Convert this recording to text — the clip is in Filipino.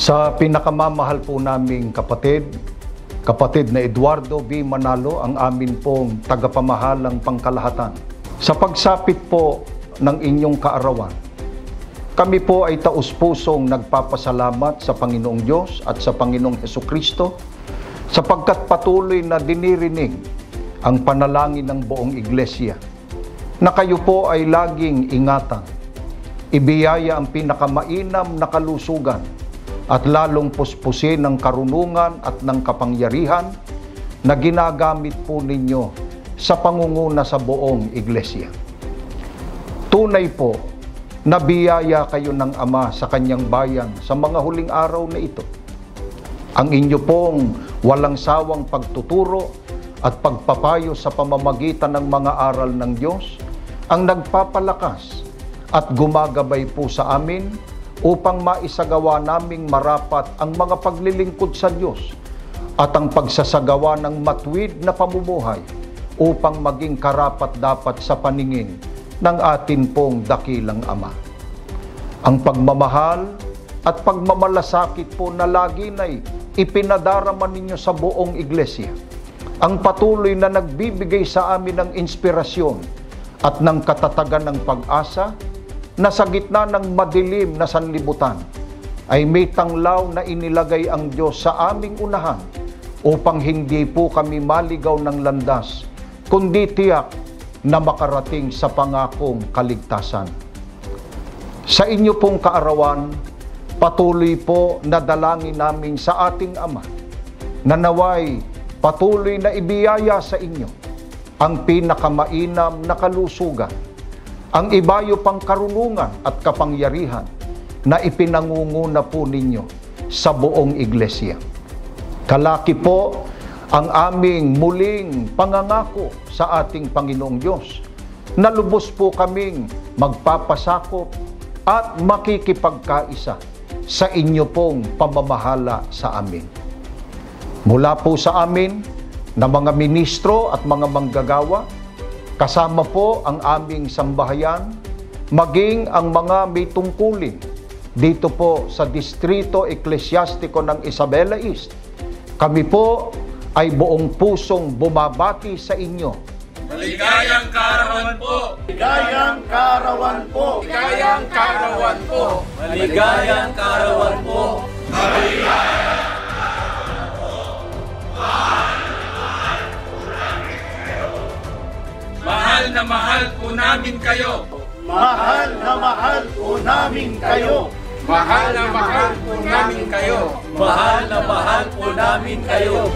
Sa pinakamamahal po naming kapatid na Eduardo B. Manalo, ang amin pong tagapamahalang pangkalahatan. Sa pagsapit po ng inyong kaarawan, kami po ay taus-pusong nagpapasalamat sa Panginoong Diyos at sa Panginoong Hesukristo sapagkat patuloy na dinirinig ang panalangin ng buong iglesia na kayo po ay laging ingatan, ibiyaya ang pinakamainam na kalusugan at lalong puspusin ng karunungan at ng kapangyarihan na ginagamit po ninyo sa pangunguna sa buong iglesia. Tunay po na biyaya kayo ng Ama sa kanyang bayan sa mga huling araw na ito. Ang inyo pong walang sawang pagtuturo at pagpapayo sa pamamagitan ng mga aral ng Diyos ang nagpapalakas at gumagabay po sa amin upang maisagawa naming marapat ang mga paglilingkod sa Diyos at ang pagsasagawa ng matuwid na pamumuhay upang maging karapat-dapat sa paningin ng atin pong dakilang Ama. Ang pagmamahal at pagmamalasakit po na lagi na'y ipinadarama ninyo sa buong iglesia, ang patuloy na nagbibigay sa amin ng inspirasyon at ng katatagan ng pag-asa na sa gitna ng madilim na sanlibutan ay may tanglaw na inilagay ang Diyos sa aming unahan upang hindi po kami maligaw ng landas, kundi tiyak na makarating sa pangakong kaligtasan. Sa inyo pong kaarawan, patuloy po na dalangin namin sa ating Ama na naway patuloy na ibiyaya sa inyo ang pinakamainam na kalusugan, ang ibayo pang karunungan at kapangyarihan na ipinangunguna po ninyo sa buong iglesia. Kalaki po ang aming muling pangangako sa ating Panginoong Diyos na lubos po kaming magpapasakop at makikipagkaisa sa inyo pong pamamahala sa amin. Mula po sa amin na mga ministro at mga manggagawa, kasama po ang aming sambahayan, maging ang mga may tungkulin dito po sa Distrito Eklesyastiko ng Isabela East. Kami po ay buong pusong bumabati sa inyo. Maligayang kaarawan po! Maligayang kaarawan po! Maligayang kaarawan po! Maligayang kaarawan po! Mahal na mahal po namin kayo! Mahal na mahal po namin kayo! Mahal na mahal po namin kayo! Mahal na mahal po namin kayo!